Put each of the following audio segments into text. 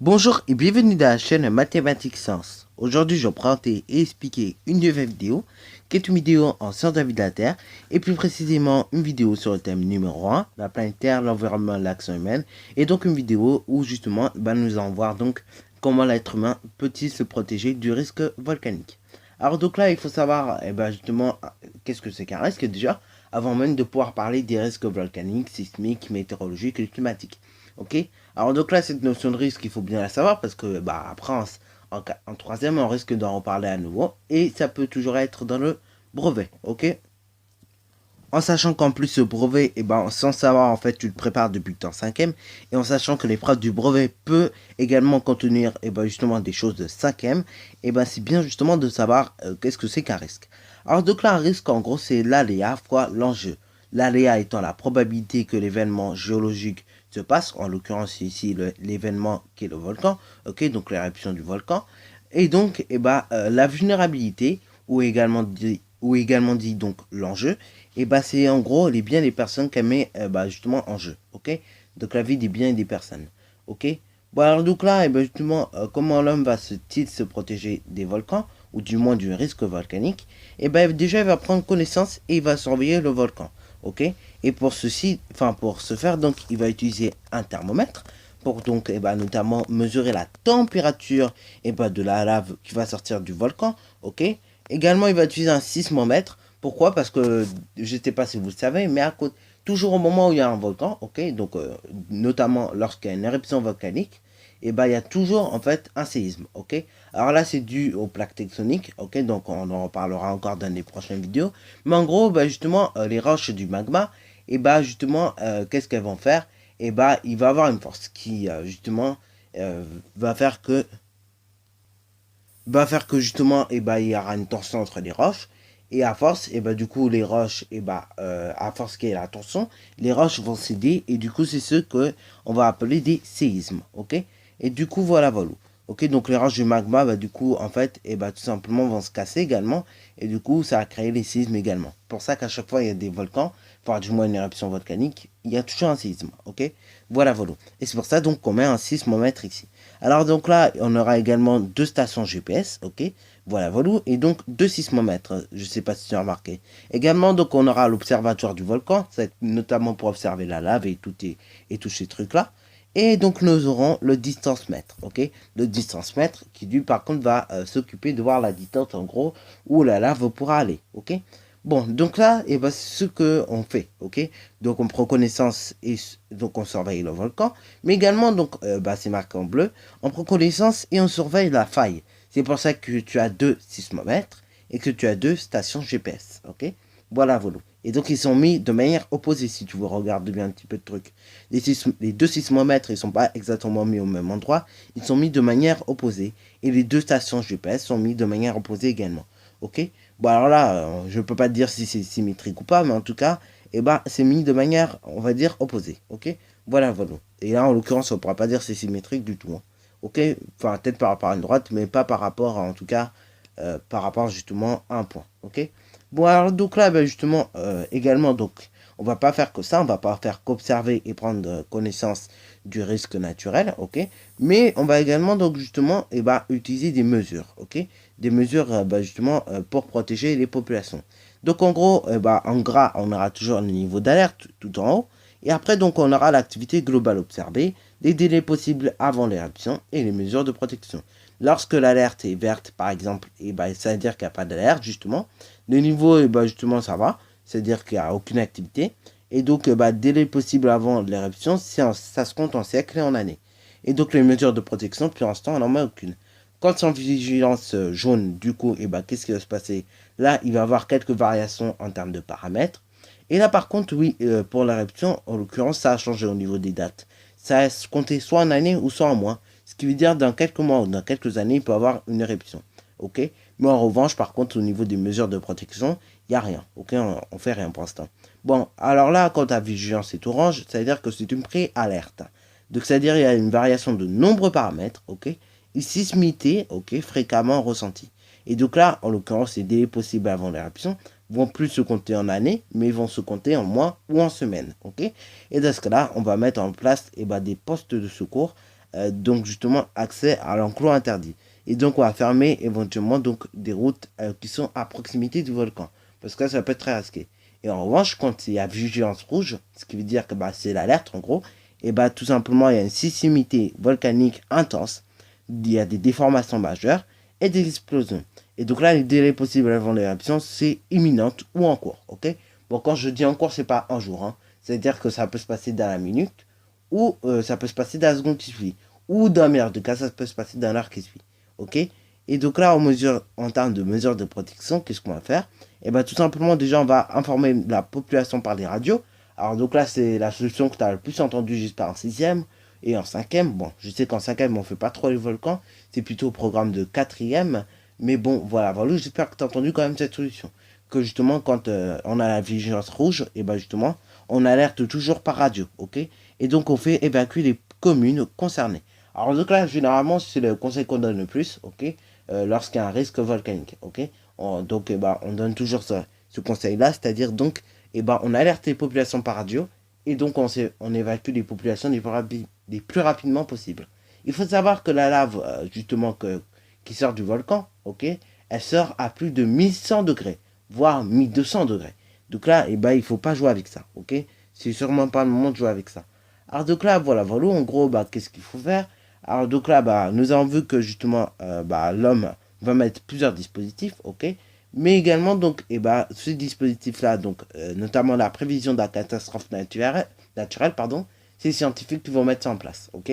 Bonjour et bienvenue dans la chaîne Mathématiques Sciences. Aujourd'hui, je vais présenter et expliquer une nouvelle vidéo qui est une vidéo en sciences de la vie de la Terre et plus précisément une vidéo sur le thème numéro 1, la planète Terre, l'environnement, l'action humaine, et donc une vidéo où justement nous allons voir donc comment l'être humain peut-il se protéger du risque volcanique. Alors donc là, il faut savoir justement qu'est-ce que c'est qu'un risque déjà avant même de pouvoir parler des risques volcaniques, sismiques, météorologiques et climatiques. Ok. Alors donc là, cette notion de risque, il faut bien la savoir parce que après, en troisième, on risque d'en reparler à nouveau. Et ça peut toujours être dans le brevet, ok. En sachant qu'en plus ce brevet, sans savoir en fait, tu le prépares depuis que tu es en cinquième. Et en sachant que l'épreuve du brevet peut également contenir justement des choses de cinquième. C'est bien justement de savoir qu'est-ce que c'est qu'un risque. Alors donc là, un risque, en gros, c'est l'aléa fois l'enjeu. L'aléa étant la probabilité que l'événement géologique se passe, en l'occurrence ici l'événement qui est le volcan, ok, donc l'éruption du volcan, et donc la vulnérabilité, ou également dit donc l'enjeu, c'est en gros les biens des personnes qu'elle met justement en jeu, ok, donc la vie des biens et des personnes, ok. Bon alors donc là, justement, comment l'homme va-t-il se protéger des volcans, ou du moins du risque volcanique? Déjà il va prendre connaissance et il va surveiller le volcan, ok. Et pour ceci, pour ce faire, donc il va utiliser un thermomètre pour donc notamment mesurer la température de la lave qui va sortir du volcan, ok. Également il va utiliser un sismomètre. Pourquoi? Parce que je ne sais pas si vous le savez, mais à côté, toujours au moment où il y a un volcan, ok, donc notamment lorsqu'il y a une éruption volcanique, il y a toujours en fait un séisme, ok. Alors là c'est dû aux plaques tectoniques, ok, donc on en reparlera encore dans les prochaines vidéos. Mais en gros, justement, les roches du magma, justement, qu'est-ce qu'elles vont faire? Il va avoir une force qui justement euh, va faire que justement il y aura une tension entre les roches, et à force du coup les roches à force qu'il y ait la tension, les roches vont céder, et du coup c'est ce que on va appeler des séismes, ok. Et du coup voilà. Ok, donc les roches du magma du coup en fait tout simplement vont se casser également, et du coup ça va créer les séismes également. Pour ça qu'à chaque fois il y a des volcans, voire du moins une éruption volcanique, il y a toujours un séisme, ok. Voilà. Et c'est pour ça donc qu'on met un sismomètre ici. Alors donc là, on aura également deux stations GPS, ok. Voilà. Et donc deux sismomètres, je ne sais pas si tu as remarqué. Également, donc on aura l'observatoire du volcan, ça va être notamment pour observer la lave et tous ces trucs-là. Et donc nous aurons le distance mètre, ok. Le distance mètre qui lui par contre va s'occuper de voir la distance en gros où la lave pourra aller, ok. Bon, donc là, c'est ce qu'on fait, ok. Donc on prend connaissance et donc on surveille le volcan, mais également, donc c'est marqué en bleu, on prend connaissance et on surveille la faille. C'est pour ça que tu as deux sismomètres et que tu as deux stations GPS, ok. Voilà. Et donc ils sont mis de manière opposée, si tu veux regarder bien un petit peu de truc. Les deux sismomètres, ils sont pas exactement mis au même endroit, ils sont mis de manière opposée. Et les deux stations GPS sont mis de manière opposée également, ok. Bon alors là, je peux pas te dire si c'est symétrique ou pas, mais en tout cas, c'est mis de manière, on va dire, opposée, ok. Voilà. Et là, en l'occurrence, on pourra pas dire c'est symétrique du tout, hein. Ok, enfin peut-être par rapport à une droite, mais pas par rapport en tout cas, par rapport justement à un point, ok. Bon alors donc là, justement, également, donc, on va pas faire que ça, on va pas faire qu'observer et prendre connaissance du risque naturel, ok. Mais on va également, donc justement, utiliser des mesures, ok. Des mesures justement pour protéger les populations. Donc en gros, en gras, on aura toujours le niveau d'alerte tout en haut. Et après, donc, on aura l'activité globale observée, les délais possibles avant l'éruption et les mesures de protection. Lorsque l'alerte est verte, par exemple, ça veut dire qu'il n'y a pas d'alerte, justement. Le niveau, justement, ça va. C'est-à-dire qu'il n'y a aucune activité. Et donc, délai possible avant l'éruption, ça se compte en siècles et en années. Et donc, les mesures de protection, pour l'instant, on n'en met aucune. Quand c'est en vigilance jaune, du coup, qu'est-ce qui va se passer? Là, il va y avoir quelques variations en termes de paramètres. Et là, par contre, oui, pour l'éruption, en l'occurrence, ça a changé au niveau des dates. Ça a compté soit en année ou soit en mois. Ce qui veut dire dans quelques mois ou dans quelques années, il peut y avoir une éruption. Ok. Mais en revanche, par contre, au niveau des mesures de protection, il n'y a rien. Ok. On fait rien pour l'instant. Bon, alors là, quand la vigilance est orange, ça veut dire que c'est une pré-alerte. Donc, c'est-à-dire qu'il y a une variation de nombreux paramètres. Ok. Et sismité, ok, fréquemment ressentie. Et donc là, en l'occurrence, les délais possibles avant l'éruption vont plus se compter en années, mais vont se compter en mois ou en semaines, ok. Et dans ce cas-là, on va mettre en place des postes de secours donc justement accès à l'enclos interdit. Et donc on va fermer éventuellement donc des routes qui sont à proximité du volcan. Parce que ça peut être très risqué. Et en revanche, quand il y a vigilance rouge, ce qui veut dire que bah, c'est l'alerte en gros, et bah tout simplement il y a une sismicité volcanique intense, il y a des déformations majeures et des explosions. Et donc là, les délais possibles avant l'éruption, c'est imminente ou en cours, ok. Bon, quand je dis en cours, c'est pas un jour, hein. C'est-à-dire que ça peut se passer dans la minute, ou ça peut se passer dans la seconde qui suit, ou dans le meilleur des cas, ça peut se passer dans l'heure qui suit, ok. Et donc là, en termes de mesures de protection, qu'est-ce qu'on va faire? Et bien tout simplement, déjà, on va informer la population par les radios. Alors donc là, c'est la solution que tu as le plus entendue, j'espère, en sixième et en cinquième. Bon, je sais qu'en cinquième, on fait pas trop les volcans, c'est plutôt au programme de quatrième. Mais bon, voilà, j'espère que tu as entendu quand même cette solution. Que justement, quand on a la vigilance rouge, et ben justement, on alerte toujours par radio, ok. Et donc, on fait évacuer les communes concernées. Alors donc là, généralement, c'est le conseil qu'on donne le plus, ok, lorsqu'il y a un risque volcanique, ok. Donc, on donne toujours ce conseil-là, c'est-à-dire donc, on alerte les populations par radio, et donc on évacue les populations les plus rapidement possible. Il faut savoir que la lave, justement, qui sort du volcan, ok, elle sort à plus de 1100 degrés, voire 1200 degrés. Donc là, il ne faut pas jouer avec ça, ok. C'est sûrement pas le moment de jouer avec ça. Alors donc là, voilà, en gros, qu'est-ce qu'il faut faire? Alors donc là, nous avons vu que justement, l'homme va mettre plusieurs dispositifs, ok. Mais également, donc, ce dispositif-là, donc, notamment la prévision de la catastrophe naturelle, pardon, c'est les scientifiques qui vont mettre ça en place, ok.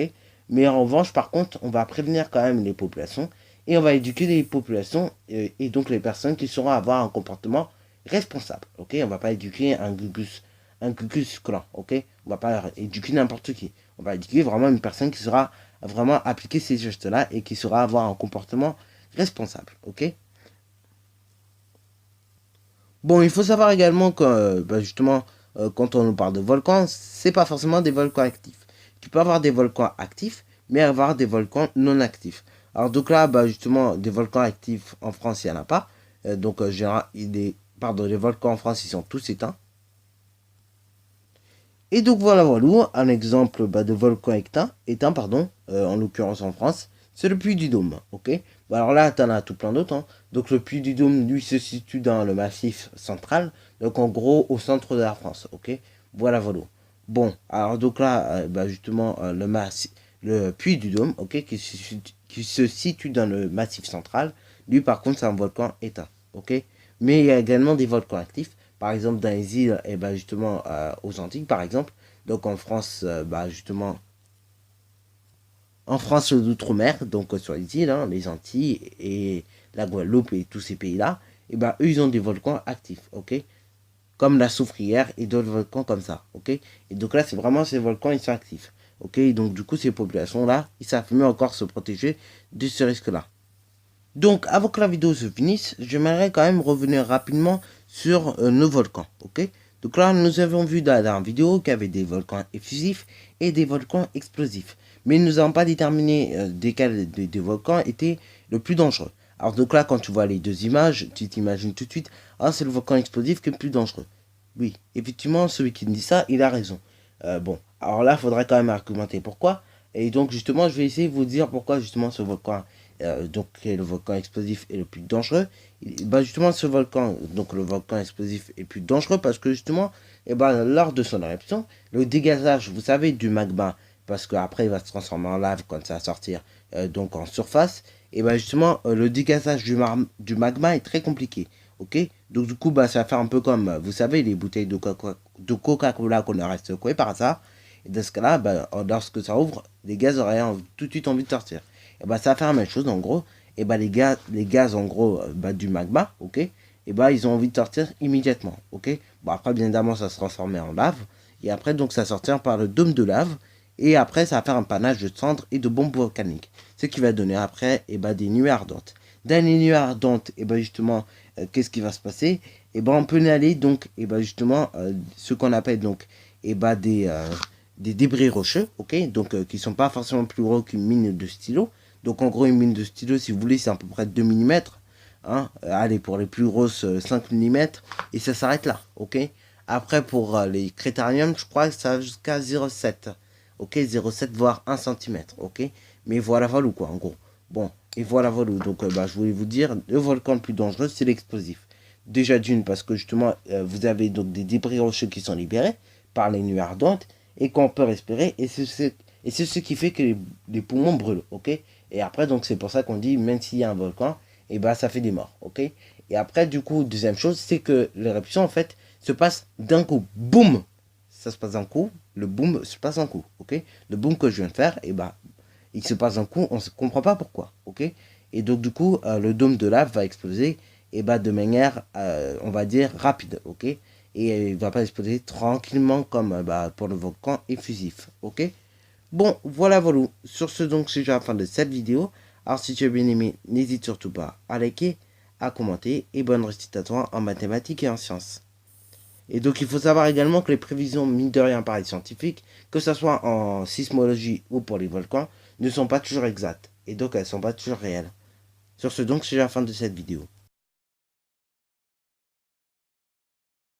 Mais en revanche, par contre, on va prévenir quand même les populations et on va éduquer les populations et donc les personnes qui sauront avoir un comportement responsable, ok. On va pas éduquer un gugus clan, ok. On va pas éduquer n'importe qui. On va éduquer vraiment une personne qui saura vraiment appliquer ces gestes-là et qui saura avoir un comportement responsable, ok. Bon, il faut savoir également que, justement, quand on nous parle de volcans, c'est pas forcément des volcans actifs. Tu peux avoir des volcans actifs, mais avoir des volcans non actifs. Alors, donc là, justement, des volcans actifs en France, il n'y en a pas. Donc, les volcans en France, ils sont tous éteints. Et donc voilà, un exemple de volcan éteint en l'occurrence en France, c'est le Puy du Dôme, ok. Alors là, t'en as tout plein d'autres, hein. Donc le Puy du Dôme, lui, se situe dans le massif central, donc en gros au centre de la France, ok. Voilà. Bon, alors donc là, justement, le Puy du Dôme, ok, qui se situe dans le massif central, lui par contre c'est un volcan éteint, ok. Mais il y a également des volcans actifs, par exemple dans les îles, et justement aux Antilles par exemple, donc en France, justement, en France d'outre-mer, donc sur les îles, hein, les Antilles et la Guadeloupe et tous ces pays-là, et eux ils ont des volcans actifs, ok, comme la Soufrière et d'autres volcans comme ça, ok. Et donc là c'est vraiment ces volcans ils sont actifs, ok. Et donc du coup ces populations-là, ils savent mieux encore se protéger de ce risque-là. Donc, avant que la vidéo se finisse, j'aimerais quand même revenir rapidement sur nos volcans, ok. Donc là, nous avons vu dans la vidéo qu'il y avait des volcans effusifs et des volcans explosifs. Mais nous n'avons pas déterminé desquels des volcans étaient le plus dangereux. Alors donc là, quand tu vois les deux images, tu t'imagines tout de suite, ah c'est le volcan explosif qui est le plus dangereux. Oui, effectivement, celui qui me dit ça, il a raison. Bon, alors là, il faudrait quand même argumenter pourquoi. Et donc justement, je vais essayer de vous dire pourquoi justement ce volcan donc le volcan explosif est le plus dangereux. Justement ce volcan, donc le volcan explosif est plus dangereux parce que justement, lors de son éruption, le dégazage, vous savez, du magma, parce qu'après il va se transformer en lave quand ça va sortir donc en surface, et justement le dégazage du magma est très compliqué, ok. Donc du coup ça va faire un peu comme, vous savez, les bouteilles de Coca-Cola qu'on aurait secouées par hasard, et dans ce cas là, lorsque ça ouvre, les gaz auraient tout de suite envie de sortir. Et ça va faire la même chose en gros. Et les gaz en gros du magma, ok, et ils ont envie de sortir immédiatement, ok. Bon, après bien évidemment ça se transformer en lave, et après donc ça sortir par le dôme de lave, et après ça va faire un panache de cendres et de bombes volcaniques, ce qui va donner après des nuées ardentes. Dans les nuées ardentes, justement, qu'est-ce qui va se passer? On peut aller donc justement ce qu'on appelle donc des débris rocheux, ok, donc qui sont pas forcément plus gros qu'une mine de stylo. Donc en gros une mine de stylo, si vous voulez, c'est à peu près 2 mm, hein. Allez, pour les plus grosses 5 mm, et ça s'arrête là, ok. Après pour les crétariums, je crois que ça va jusqu'à 0,7, ok, 0,7 voire 1 cm, ok. Mais voilà, voilà quoi, en gros. Bon, et voilà, voilà. Donc, je voulais vous dire, le volcan le plus dangereux, c'est l'explosif. Déjà d'une, parce que justement, vous avez donc des débris rocheux qui sont libérés par les nuits ardentes et qu'on peut respirer. Et c'est ce qui fait que les poumons brûlent, ok. Et après, donc, c'est pour ça qu'on dit, même s'il y a un volcan, et ça fait des morts, ok. Et après, du coup, deuxième chose, c'est que l'éruption, en fait, se passe d'un coup. Boum! Ça se passe d'un coup. Le boom se passe d'un coup, ok. Le boom que je viens de faire, il se passe d'un coup, on ne comprend pas pourquoi, ok. Et donc, du coup, le dôme de lave va exploser, de manière, on va dire, rapide, ok. Et il ne va pas exploser tranquillement comme pour le volcan effusif, ok. Bon, voilà, voilà. Sur ce, donc, c'est déjà la fin de cette vidéo. Alors, si tu as bien aimé, n'hésite surtout pas à liker, à commenter et bonne réussite à toi en mathématiques et en sciences. Et donc, il faut savoir également que les prévisions, mine de rien, par les scientifiques, que ce soit en sismologie ou pour les volcans, ne sont pas toujours exactes. Et donc, elles ne sont pas toujours réelles. Sur ce, donc, c'est la fin de cette vidéo.